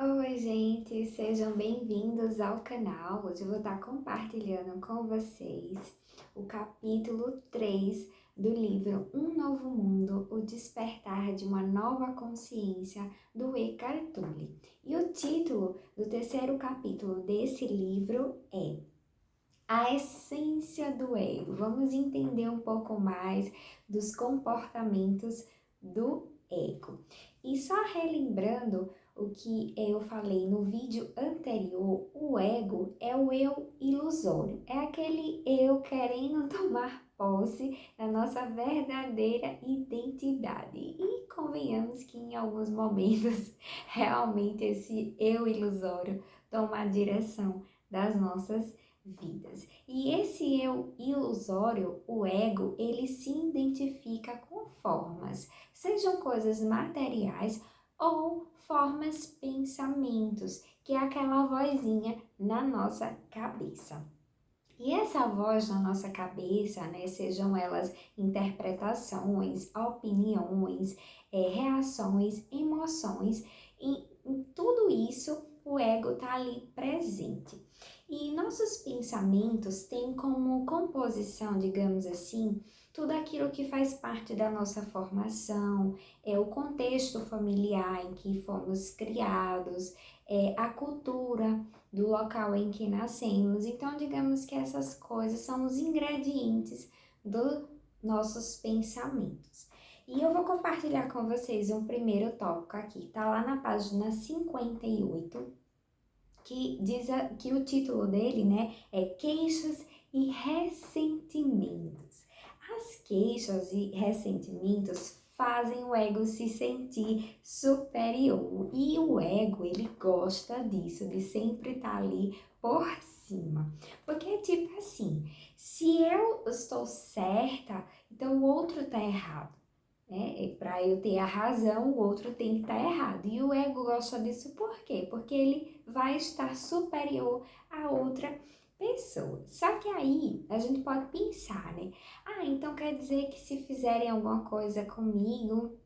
Oi, gente, sejam bem-vindos ao canal. Hoje eu vou estar compartilhando com vocês o capítulo 3 do livro Um Novo Mundo, O Despertar de uma Nova Consciência, do Eckhart Tolle. E o título do terceiro capítulo desse livro é A Essência do Ego. Vamos entender um pouco mais dos comportamentos do ego. E só relembrando o que eu falei no vídeo anterior, o ego é o eu ilusório, é aquele eu querendo tomar posse da nossa verdadeira identidade. E convenhamos que em alguns momentos realmente esse eu ilusório toma a direção das nossas vidas. E esse eu ilusório, o ego, ele se identifica com formas, sejam coisas materiais ou formas pensamentos, que é aquela vozinha na nossa cabeça. E essa voz na nossa cabeça, né, sejam elas interpretações, opiniões, reações, emoções, em tudo isso o ego está ali presente. E nossos pensamentos têm como composição, digamos assim, tudo aquilo que faz parte da nossa formação, o contexto familiar em que fomos criados, a cultura do local em que nascemos. Então, digamos que essas coisas são os ingredientes dos nossos pensamentos. E eu vou compartilhar com vocês um primeiro tópico aqui, tá lá na página 58, que diz que o título dele, né, é Queixas e Ressentimentos. As queixas e ressentimentos fazem o ego se sentir superior. E o ego, ele gosta disso, de sempre estar ali por cima. Porque é tipo assim, se eu estou certa, então o outro está errado, né? Para eu ter a razão, o outro tem que estar errado. E o ego gosta disso por quê? Porque ele vai estar superior a outra pessoa. Só que aí a gente pode pensar, né? Ah, então quer dizer que se fizerem alguma coisa comigo,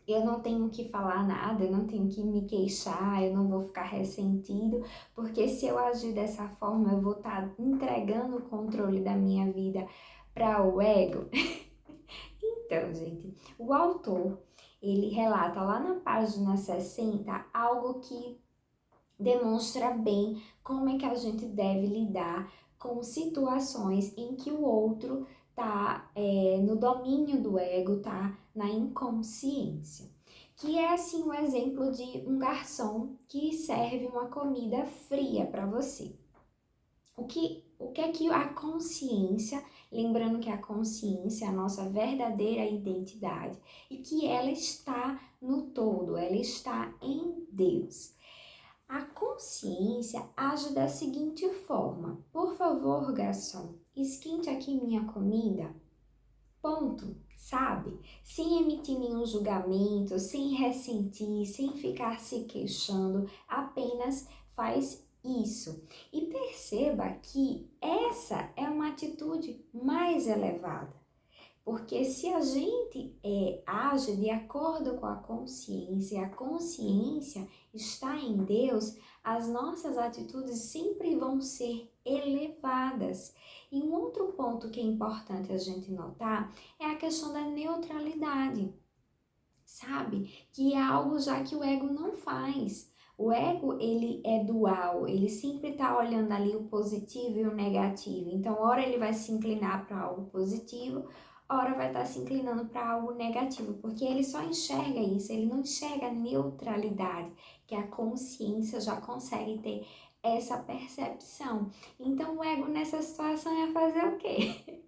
eu não tenho que falar nada, eu não tenho que me queixar, eu não vou ficar ressentido, porque se eu agir dessa forma, eu vou estar entregando o controle da minha vida para o ego. Então, gente, o autor, ele relata lá na página 60 algo que demonstra bem como é que a gente deve lidar com situações em que o outro tá no domínio do ego, tá na inconsciência. Que é assim o exemplo de um garçom que serve uma comida fria para você. O que é que a consciência, lembrando que a consciência é a nossa verdadeira identidade e que ela está no todo, ela está em Deus. A consciência age da seguinte forma: por favor, garçom, esquente aqui minha comida. Ponto, sabe? Sem emitir nenhum julgamento, sem ressentir, sem ficar se queixando, apenas faz isso. E perceba que essa é uma atitude mais elevada. Porque se a gente age de acordo com a consciência, e a consciência está em Deus, as nossas atitudes sempre vão ser elevadas. E um outro ponto que é importante a gente notar é a questão da neutralidade, sabe? Que é algo já que o ego não faz. O ego, ele é dual, ele sempre está olhando ali o positivo e o negativo. Então, ora ele vai se inclinar para algo positivo, ora vai estar se inclinando para algo negativo, porque ele só enxerga isso, ele não enxerga a neutralidade, que a consciência já consegue ter essa percepção. Então, o ego nessa situação é fazer o quê?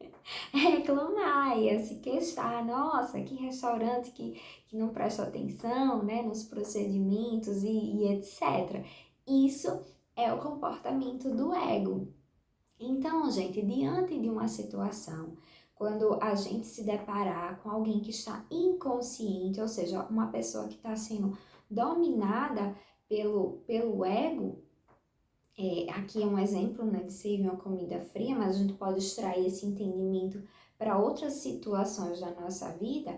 Reclamar, ia se queixar, nossa, que restaurante que não presta atenção, né, nos procedimentos e etc. Isso é o comportamento do ego. Então, gente, diante de uma situação, quando a gente se deparar com alguém que está inconsciente, ou seja, uma pessoa que está sendo dominada pelo ego, aqui é um exemplo, né, de servir uma comida fria, mas a gente pode extrair esse entendimento para outras situações da nossa vida.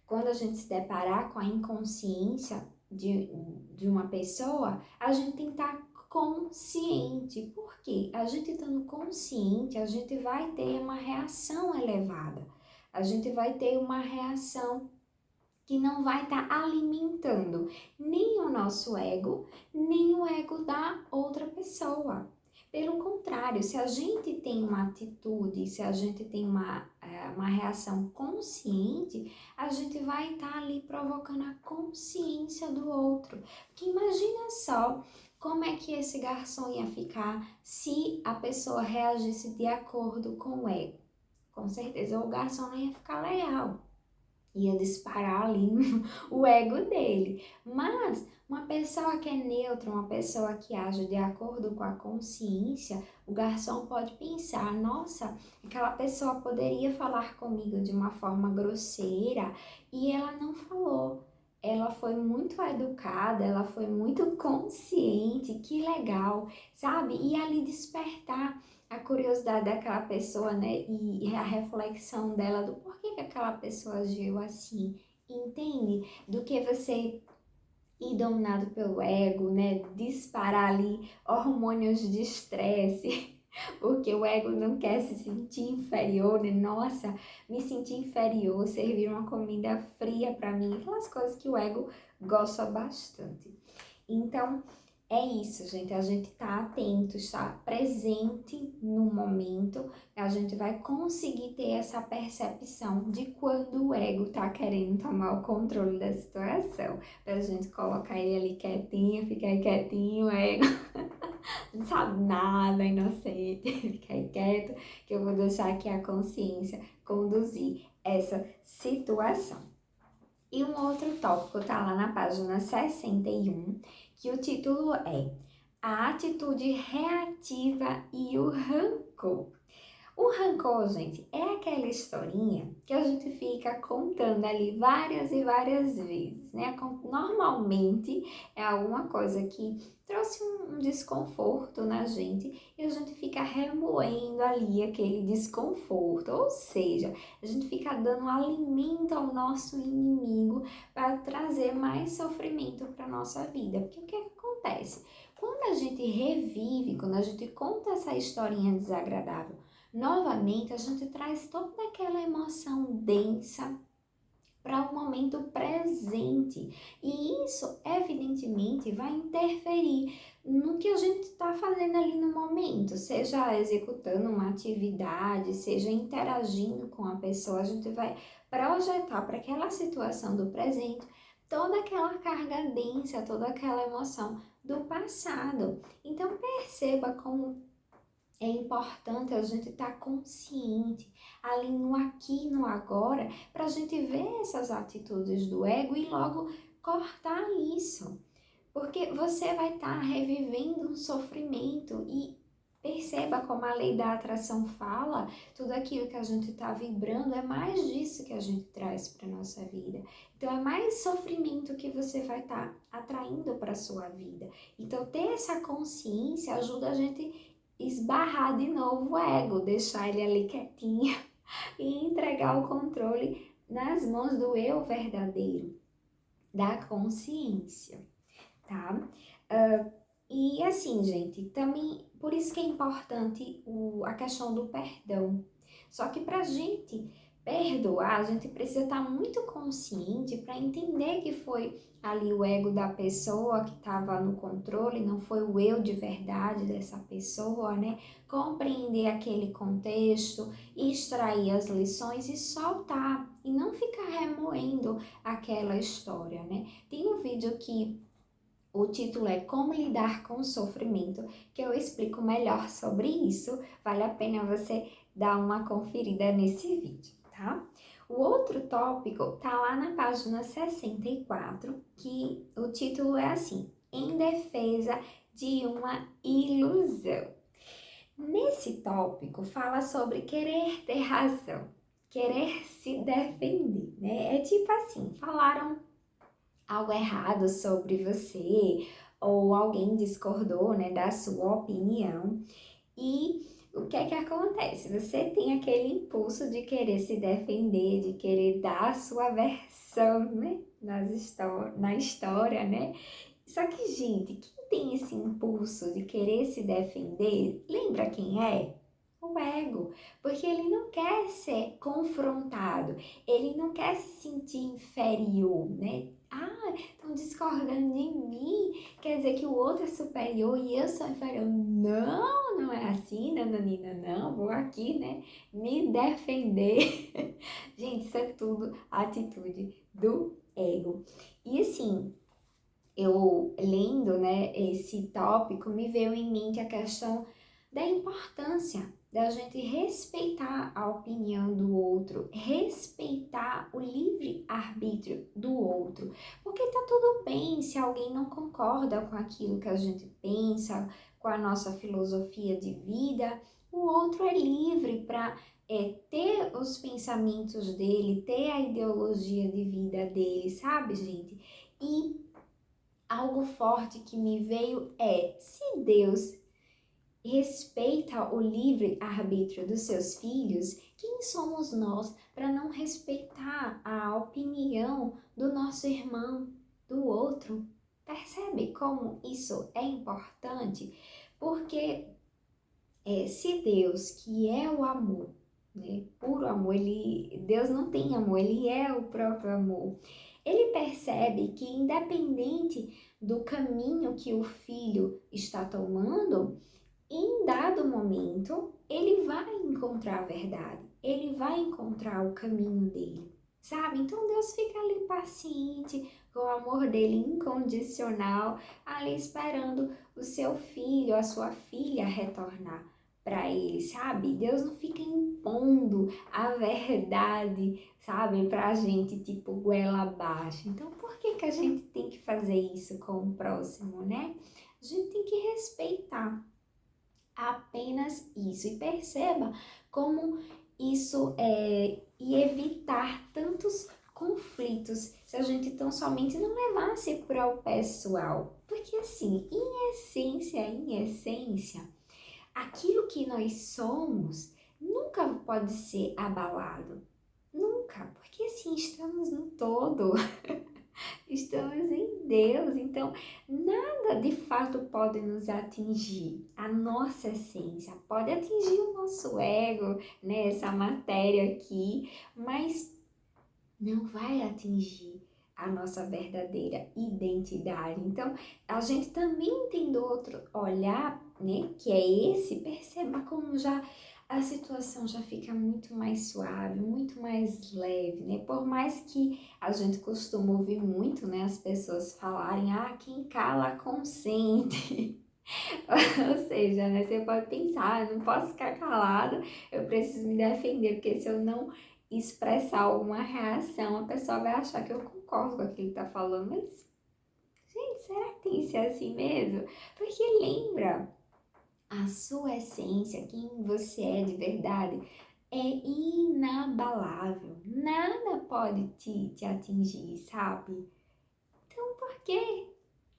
Quando a gente se deparar com a inconsciência, de uma pessoa, a gente tem que estar consciente. Por quê? A gente estando consciente, a gente vai ter uma reação elevada. A gente vai ter uma reação que não vai estar alimentando nem o nosso ego, nem o ego da outra pessoa. Pelo contrário, se a gente tem uma atitude, se a gente tem uma reação consciente, a gente vai estar ali provocando a consciência do outro. Porque imagina só como é que esse garçom ia ficar se a pessoa reagisse de acordo com o ego. Com certeza o garçom não ia ficar legal, ia disparar ali o ego dele. Mas uma pessoa que é neutra, uma pessoa que age de acordo com a consciência, o garçom pode pensar, nossa, aquela pessoa poderia falar comigo de uma forma grosseira e ela não falou. Ela foi muito educada, ela foi muito consciente, que legal, sabe? E ali despertar a curiosidade daquela pessoa, né? E a reflexão dela do porquê que aquela pessoa agiu assim, entende? Do que você ir dominado pelo ego, né? Disparar ali hormônios de estresse, porque o ego não quer se sentir inferior, né? Nossa, me sentir inferior, servir uma comida fria para mim, aquelas coisas que o ego gosta bastante. Então, é isso, gente. A gente tá atento, está presente no momento, a gente vai conseguir ter essa percepção de quando o ego tá querendo tomar o controle da situação. Pra gente colocar ele ali quietinho, ficar aí quietinho, o ego não sabe nada, inocente, fica aí quieto, que eu vou deixar aqui a consciência conduzir essa situação. E um outro tópico tá lá na página 61, que o título é A Atitude Reativa e o Rancor. O rancor, gente, é aquela historinha que a gente fica contando ali várias e várias vezes, né? Normalmente é alguma coisa que trouxe um desconforto na gente e a gente fica remoendo ali aquele desconforto, ou seja, a gente fica dando alimento ao nosso inimigo para trazer mais sofrimento para nossa vida. Porque o que acontece? Quando a gente revive, quando a gente conta essa historinha desagradável, novamente, a gente traz toda aquela emoção densa para o momento presente. E isso, evidentemente, vai interferir no que a gente está fazendo ali no momento, seja executando uma atividade, seja interagindo com a pessoa, a gente vai projetar para aquela situação do presente toda aquela carga densa, toda aquela emoção do passado. Então, perceba como é importante a gente estar consciente ali no aqui e no agora para a gente ver essas atitudes do ego e logo cortar isso. Porque você vai estar revivendo um sofrimento e perceba como a lei da atração fala, tudo aquilo que a gente está vibrando é mais disso que a gente traz para a nossa vida. Então é mais sofrimento que você vai estar atraindo para a sua vida. Então ter essa consciência ajuda a gente esbarrar de novo o ego, deixar ele ali quietinho e entregar o controle nas mãos do eu verdadeiro, da consciência, tá? E assim, gente, também por isso que é importante a questão do perdão. Só que pra gente perdoar, a gente precisa estar muito consciente para entender que foi ali o ego da pessoa que estava no controle, não foi o eu de verdade dessa pessoa, né? Compreender aquele contexto, extrair as lições e soltar, e não ficar remoendo aquela história, né? Tem um vídeo que o título é Como Lidar com o Sofrimento, que eu explico melhor sobre isso. Vale a pena você dar uma conferida nesse vídeo, tá? O outro tópico tá lá na página 64, que o título é assim: Em defesa de uma ilusão. Nesse tópico fala sobre querer ter razão, querer se defender, né? É tipo assim, falaram algo errado sobre você ou alguém discordou, né, da sua opinião e o que é que acontece? Você tem aquele impulso de querer se defender, de querer dar a sua versão, né? Na história, né? Só que, gente, quem tem esse impulso de querer se defender, lembra quem é? O ego, porque ele não quer ser confrontado, ele não quer se sentir inferior, né? Ah, estão discordando de mim, quer dizer que o outro é superior e eu sou inferior. Não, não é assim, nananina, não, vou aqui, né, me defender. Gente, isso é tudo atitude do ego. E assim, eu lendo, né, esse tópico, me veio em mente a questão da importância da gente respeitar a opinião do outro, respeitar o livre-arbítrio do outro, porque tá tudo bem se alguém não concorda com aquilo que a gente pensa, com a nossa filosofia de vida, o outro é livre para ter os pensamentos dele, ter a ideologia de vida dele, sabe, gente? E algo forte que me veio é, se Deus respeita o livre-arbítrio dos seus filhos, quem somos nós para não respeitar a opinião do nosso irmão, do outro? Percebe como isso é importante? Porque se Deus, que é o amor, né, puro amor, Deus não tem amor, ele é o próprio amor. Ele percebe que independente do caminho que o filho está tomando, em dado momento, ele vai encontrar a verdade, ele vai encontrar o caminho dele, sabe? Então Deus fica ali paciente, com o amor dele incondicional, ali esperando o seu filho, a sua filha retornar para ele, sabe? Deus não fica impondo a verdade, sabe, pra gente, tipo, goela abaixo. Então, por que que a gente tem que fazer isso com o próximo, né? A gente tem que respeitar apenas isso. E perceba como isso e evitar tantos conflitos se a gente tão somente não levasse para o pessoal. Porque assim, em essência, aquilo que nós somos nunca pode ser abalado. Nunca, porque assim, estamos no todo. Estamos em Deus, então nada de fato pode nos atingir. A nossa essência pode atingir o nosso ego, né, essa matéria aqui, mas não vai atingir a nossa verdadeira identidade. Então, a gente também tem do outro olhar, né, que é esse, perceba como já a situação já fica muito mais suave, muito mais leve, né? Por mais que a gente costuma ouvir muito, né, as pessoas falarem, ah, quem cala consente. Ou seja, né, você pode pensar, eu não posso ficar calada, eu preciso me defender, porque se eu não expressar alguma reação, a pessoa vai achar que eu concordo com aquilo que tá falando. Mas, gente, será que tem que ser assim mesmo? Porque lembra, a sua essência, quem você é de verdade, é inabalável. Nada pode te atingir, sabe? Então, por quê?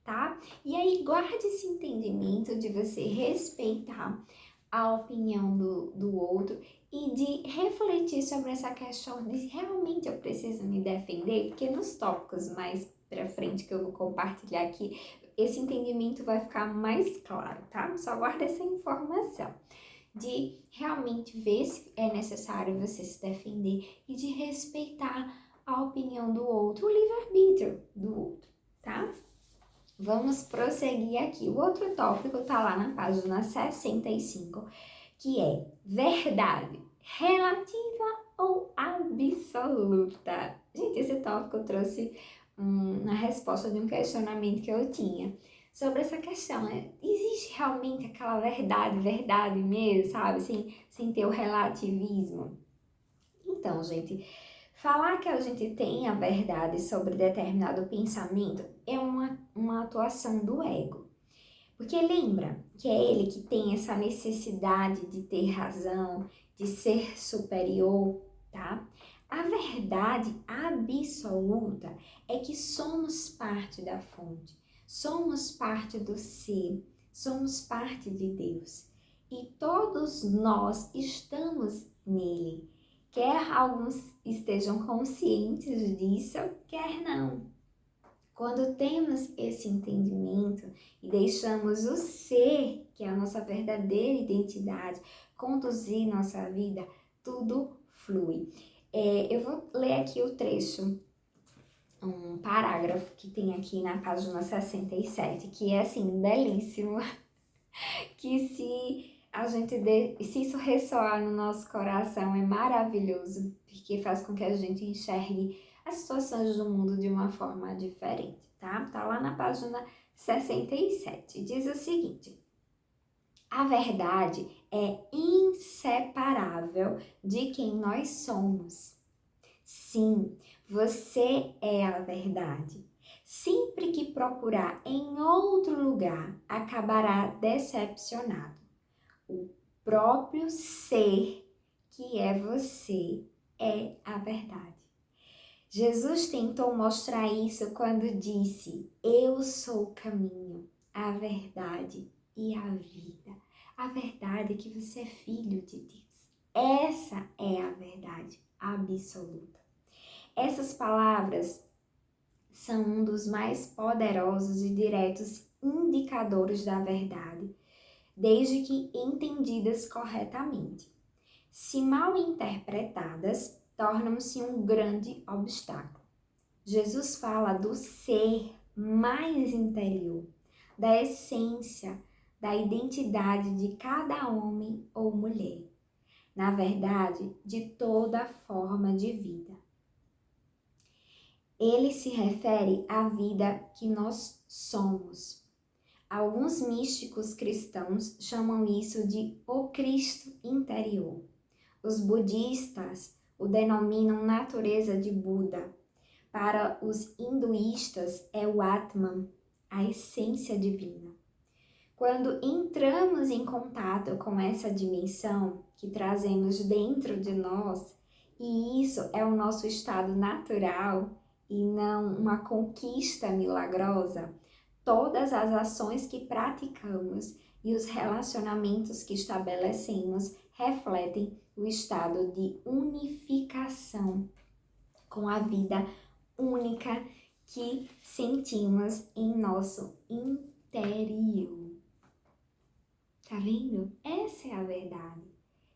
Tá? E aí, guarde esse entendimento de você respeitar a opinião do outro e de refletir sobre essa questão de realmente eu preciso me defender, porque nos tópicos mais pra frente que eu vou compartilhar aqui, esse entendimento vai ficar mais claro, tá? Só guarda essa informação de realmente ver se é necessário você se defender e de respeitar a opinião do outro, o livre-arbítrio do outro, tá? Vamos prosseguir aqui. O outro tópico tá lá na página 65, que é verdade relativa ou absoluta. Gente, esse tópico trouxe uma resposta de um questionamento que eu tinha sobre essa questão, né? Existe realmente aquela verdade mesmo, sabe? Sem ter o relativismo. Então, gente, falar que a gente tem a verdade sobre determinado pensamento é uma atuação do ego. Porque lembra que é ele que tem essa necessidade de ter razão, de ser superior, tá? A verdade absoluta é que somos parte da fonte, somos parte do ser, somos parte de Deus. e todos nós estamos nele. Quer alguns estejam conscientes disso, quer não. Quando temos esse entendimento e deixamos o ser, que é a nossa verdadeira identidade, conduzir nossa vida, tudo flui. Eu vou ler aqui o trecho, um parágrafo que tem aqui na página 67, que é assim, belíssimo, que se isso ressoar no nosso coração é maravilhoso, porque faz com que a gente enxergue as situações do mundo de uma forma diferente, tá? Tá lá na página 67. Diz o seguinte: a verdade é inseparável de quem nós somos. Sim, você é a verdade. Sempre que procurar em outro lugar, acabará decepcionado. O próprio ser que é você é a verdade. Jesus tentou mostrar isso quando disse: eu sou o caminho, a verdade e a vida. A verdade é que você é filho de Deus. Essa é a verdade absoluta. Essas palavras são um dos mais poderosos e diretos indicadores da verdade, desde que entendidas corretamente. Se mal interpretadas, tornam-se um grande obstáculo. Jesus fala do ser mais interior, da essência, da identidade de cada homem ou mulher. Na verdade, de toda forma de vida. Ele se refere à vida que nós somos. Alguns místicos cristãos chamam isso de o Cristo interior. Os budistas o denominam natureza de Buda. Para os hinduístas é o Atman, a essência divina. Quando entramos em contato com essa dimensão que trazemos dentro de nós, e isso é o nosso estado natural e não uma conquista milagrosa, todas as ações que praticamos e os relacionamentos que estabelecemos refletem o estado de unificação com a vida única que sentimos em nosso interior. Tá vendo? Essa é a verdade.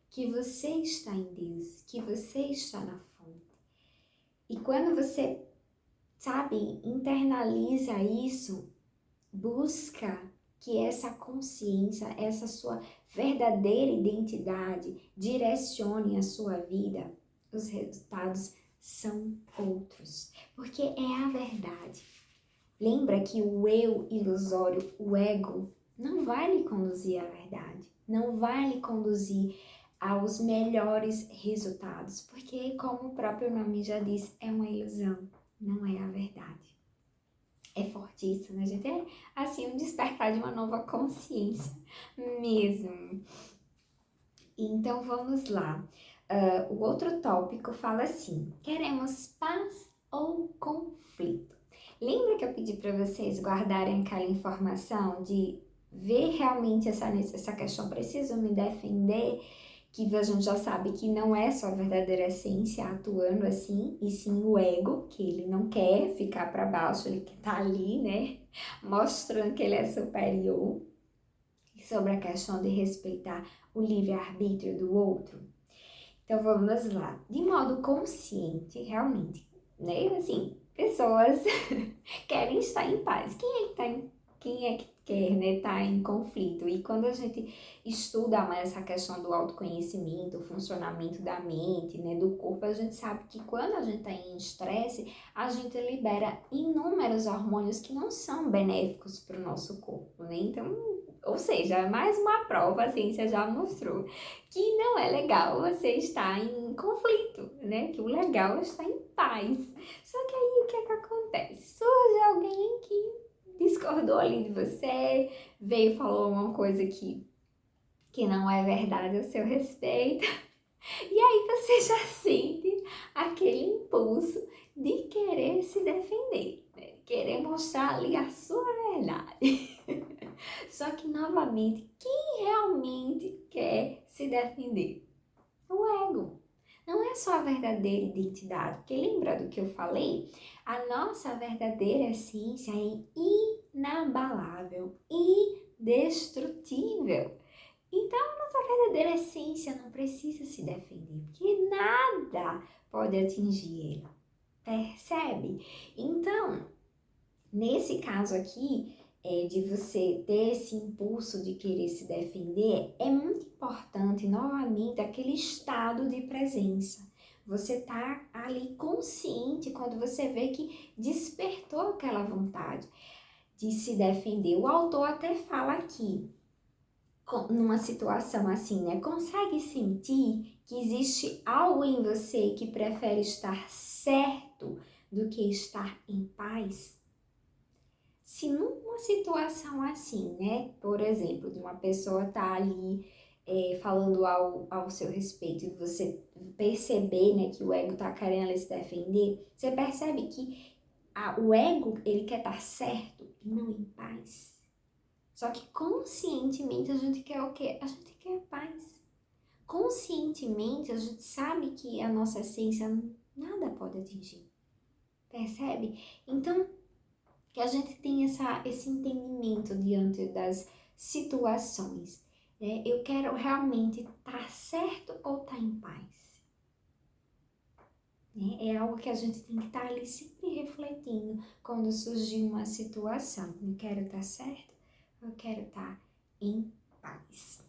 Que você está em Deus, que você está na fonte. E quando você, internaliza isso, busca que essa consciência, essa sua verdadeira identidade direcione a sua vida, os resultados são outros, porque é a verdade. Lembra que o eu ilusório, o ego, não vai lhe conduzir à verdade, não vai lhe conduzir aos melhores resultados, porque, como o próprio nome já diz, é uma ilusão, não é a verdade. É fortíssimo, né, gente? É, assim, um despertar de uma nova consciência mesmo. Então, vamos lá. O outro tópico fala assim: queremos paz ou conflito? Lembra que eu pedi para vocês guardarem aquela informação de ver realmente essa questão, preciso me defender, que a gente já sabe que não é só a verdadeira essência atuando assim, e sim o ego, que ele não quer ficar para baixo, ele quer estar ali, né, mostrando que ele é superior, sobre a questão de respeitar o livre-arbítrio do outro. Então vamos lá, de modo consciente, realmente, né, assim, pessoas querem estar em paz. Quem é que quer, né, estar em conflito? E quando a gente estuda mais essa questão do autoconhecimento, o funcionamento da mente, né, do corpo, a gente sabe que quando a gente está em estresse, a gente libera inúmeros hormônios que não são benéficos para o nosso corpo, né? Então, ou seja, é mais uma prova, a ciência já mostrou que não é legal você estar em conflito, né? Que o legal é estar em paz. Só que aí o que é que acontece? Surge alguém que discordou ali de você, veio e falou uma coisa que não é verdade a seu respeito, e aí você já sente aquele impulso de querer se defender, né? Querer mostrar ali a sua verdade. Só que, novamente, quem realmente quer se defender? O ego. Não é só a verdadeira identidade, porque lembra do que eu falei? A nossa verdadeira essência é inabalável, indestrutível. Então, a nossa verdadeira essência não precisa se defender, porque nada pode atingir ela. Percebe? Então, nesse caso aqui, de você ter esse impulso de querer se defender, é muito importante, novamente, aquele estado de presença. Você tá ali consciente quando você vê que despertou aquela vontade de se defender. O autor até fala aqui, numa situação assim, né? Consegue sentir que existe algo em você que prefere estar certo do que estar em paz? Se numa situação assim, né, por exemplo, de uma pessoa tá ali falando ao seu respeito e você perceber, né, que o ego tá querendo ali se defender, você percebe que o ego, ele quer estar certo e não em paz. Só que conscientemente a gente quer o quê? A gente quer paz. Conscientemente a gente sabe que a nossa essência nada pode atingir. Percebe? Então, que a gente tem esse entendimento diante das situações. Né? Eu quero realmente estar certo ou estar em paz? Né? É algo que a gente tem que estar ali sempre refletindo quando surgir uma situação. Eu quero estar certo ou eu quero estar em paz?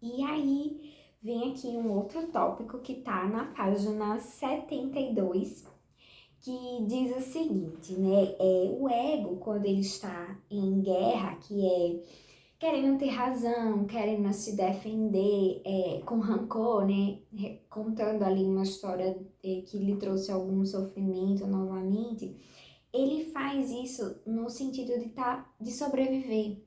E aí vem aqui um outro tópico que está na página 72, que diz o seguinte, né? O ego, quando ele está em guerra, que é querendo ter razão, querendo se defender, com rancor, né? Contando ali uma história que lhe trouxe algum sofrimento novamente, ele faz isso no sentido de sobreviver.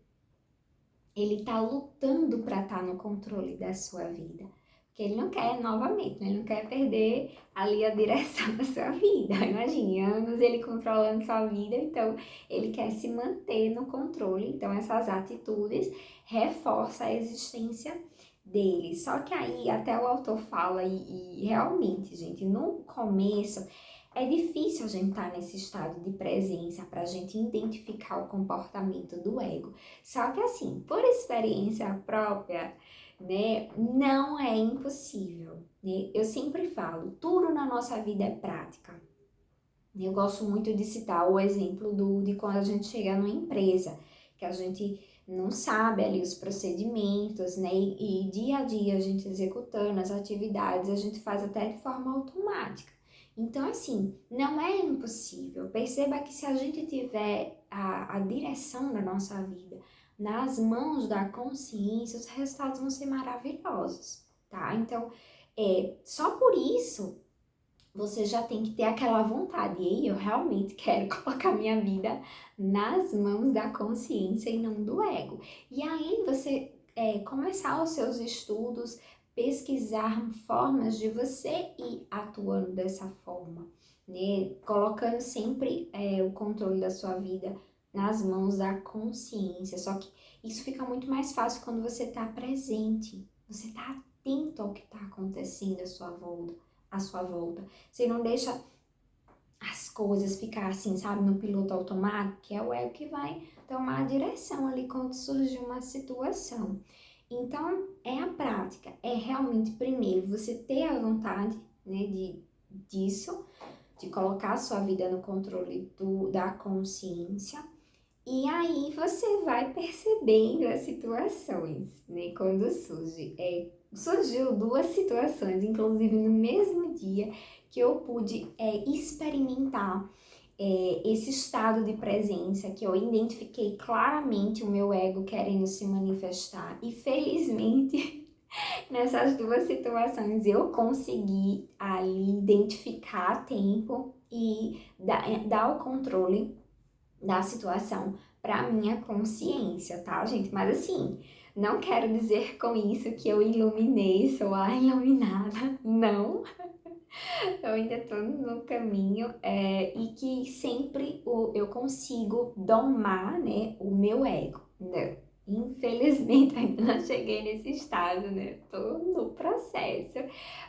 Ele tá lutando para estar no controle da sua vida. Porque ele não quer, novamente, né? Ele não quer perder ali a direção da sua vida. Imagine, anos ele controlando sua vida, então ele quer se manter no controle. Então essas atitudes reforçam a existência dele. Só que aí até o autor fala, e realmente, gente, no começo é difícil a gente estar nesse estado de presença para a gente identificar o comportamento do ego. Só que assim, por experiência própria, né, não é impossível, né? Eu sempre falo, tudo na nossa vida é prática. Eu gosto muito de citar o exemplo de quando a gente chega numa empresa, que a gente não sabe ali os procedimentos, né? E dia a dia a gente executando as atividades, a gente faz até de forma automática. Então, assim, não é impossível. Perceba que se a gente tiver a direção da nossa vida nas mãos da consciência, os resultados vão ser maravilhosos, tá? Então, só por isso você já tem que ter aquela vontade. E aí, eu realmente quero colocar minha vida nas mãos da consciência e não do ego. E aí, você começar os seus estudos, pesquisar formas de você ir atuando dessa forma, né? Colocando sempre o controle da sua vida nas mãos da consciência. Só que isso fica muito mais fácil quando você está presente, você está atento ao que está acontecendo à sua volta. Você não deixa as coisas ficar assim, sabe, no piloto automático, que é o ego que vai tomar a direção ali quando surge uma situação. Então, é a prática, é realmente primeiro você ter a vontade, né, disso, de colocar a sua vida no controle da consciência. E aí você vai percebendo as situações, né? Quando surge. Surgiu duas situações, inclusive no mesmo dia, que eu pude experimentar esse estado de presença, que eu identifiquei claramente o meu ego querendo se manifestar. E felizmente, nessas duas situações, eu consegui ali identificar a tempo e dar o controle da situação para minha consciência, tá, gente? Mas assim, não quero dizer com isso que eu iluminei, sou a iluminada, não. Eu ainda tô no caminho e que sempre eu consigo domar, né, o meu ego, né? Infelizmente ainda não cheguei nesse estado, né? Tô no processo.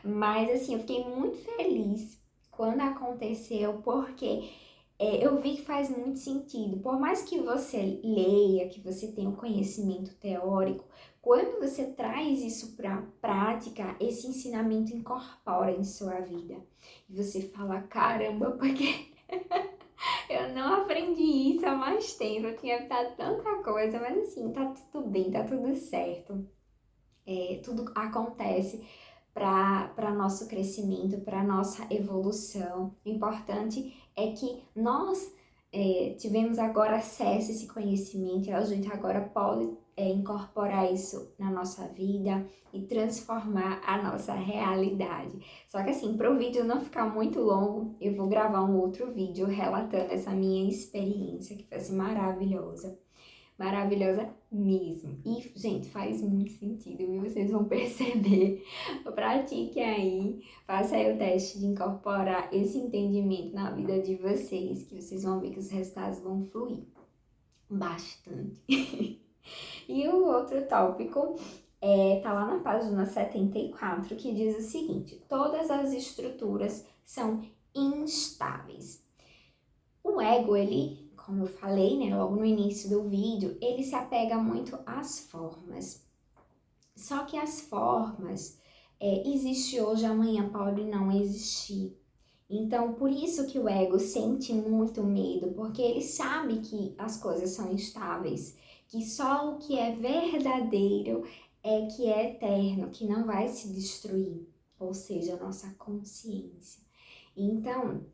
Mas assim, eu fiquei muito feliz quando aconteceu, porque eu vi que faz muito sentido. Por mais que você leia, que você tenha um conhecimento teórico, quando você traz isso para a prática, esse ensinamento incorpora em sua vida. E você fala, caramba, porque eu não aprendi isso há mais tempo, eu tinha evitado tanta coisa, mas assim, tá tudo bem, tá tudo certo. Tudo acontece para nosso crescimento, para nossa evolução. O importante é que nós tivemos agora acesso a esse conhecimento e a gente agora pode incorporar isso na nossa vida e transformar a nossa realidade. Só que assim, para o vídeo não ficar muito longo, eu vou gravar um outro vídeo relatando essa minha experiência, que foi assim, maravilhosa. Maravilhosa mesmo. E, gente, faz muito sentido e vocês vão perceber. Pratique aí, faça aí o teste de incorporar esse entendimento na vida de vocês, que vocês vão ver que os resultados vão fluir bastante. E o outro tópico tá lá na página 74, que diz o seguinte: todas as estruturas são instáveis. O ego, ele, como eu falei, né, logo no início do vídeo, ele se apega muito às formas. Só que as formas existe hoje, amanhã pode não existir. Então, por isso que o ego sente muito medo, porque ele sabe que as coisas são instáveis, que só o que é verdadeiro é que é eterno, que não vai se destruir, ou seja, a nossa consciência. Então,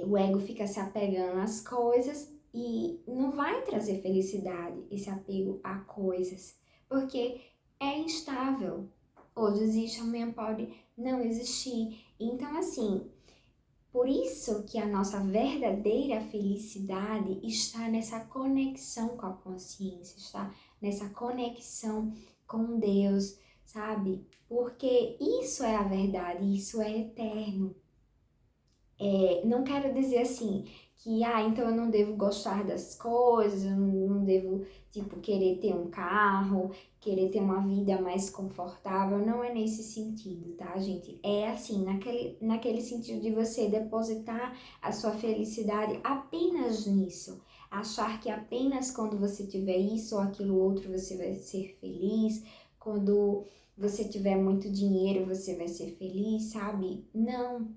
o ego fica se apegando às coisas e não vai trazer felicidade, esse apego a coisas, porque é instável. Hoje existe, amanhã pode não existir. Então, assim, por isso que a nossa verdadeira felicidade está nessa conexão com a consciência, está nessa conexão com Deus, sabe? Porque isso é a verdade, isso é eterno. Não quero dizer assim que, então eu não devo gostar das coisas, eu não devo, tipo, querer ter um carro, querer ter uma vida mais confortável, não é nesse sentido, tá, gente? É assim, naquele sentido de você depositar a sua felicidade apenas nisso, achar que apenas quando você tiver isso ou aquilo outro você vai ser feliz, quando você tiver muito dinheiro você vai ser feliz, sabe? Não.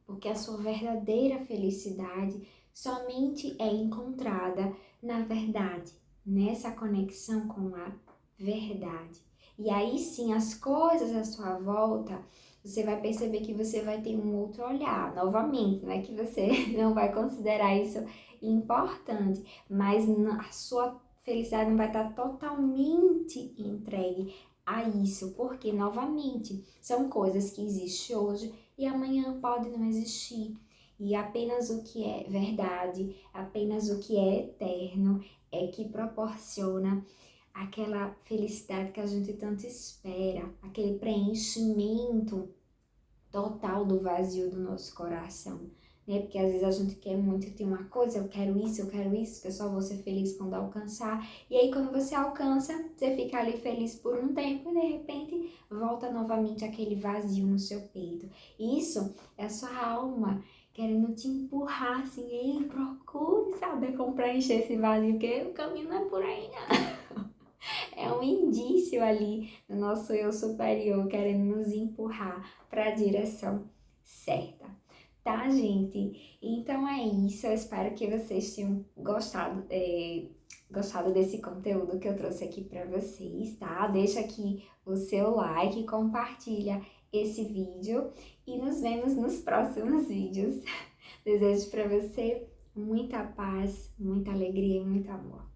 Porque a sua verdadeira felicidade somente é encontrada na verdade, nessa conexão com a verdade. E aí sim, as coisas à sua volta, você vai perceber que você vai ter um outro olhar, novamente, não é que você não vai considerar isso importante, mas a sua felicidade não vai estar totalmente entregue a isso, porque, novamente, são coisas que existem hoje e amanhã pode não existir. E apenas o que é verdade, apenas o que é eterno é que proporciona aquela felicidade que a gente tanto espera, aquele preenchimento total do vazio do nosso coração, né? Porque às vezes a gente quer muito ter uma coisa, eu quero isso, que eu só vou ser feliz quando alcançar. E aí quando você alcança, você fica ali feliz por um tempo e de repente volta novamente aquele vazio no seu peito. Isso é a sua alma querendo te empurrar assim, ei, procure saber como preencher esse vazio, porque o caminho não é por aí, não. É um indício ali do nosso eu superior querendo nos empurrar para a direção certa. Tá, gente? Então é isso. Eu espero que vocês tenham gostado desse conteúdo que eu trouxe aqui para vocês, tá? Deixa aqui o seu like, compartilha esse vídeo e nos vemos nos próximos vídeos. Desejo para você muita paz, muita alegria e muito amor.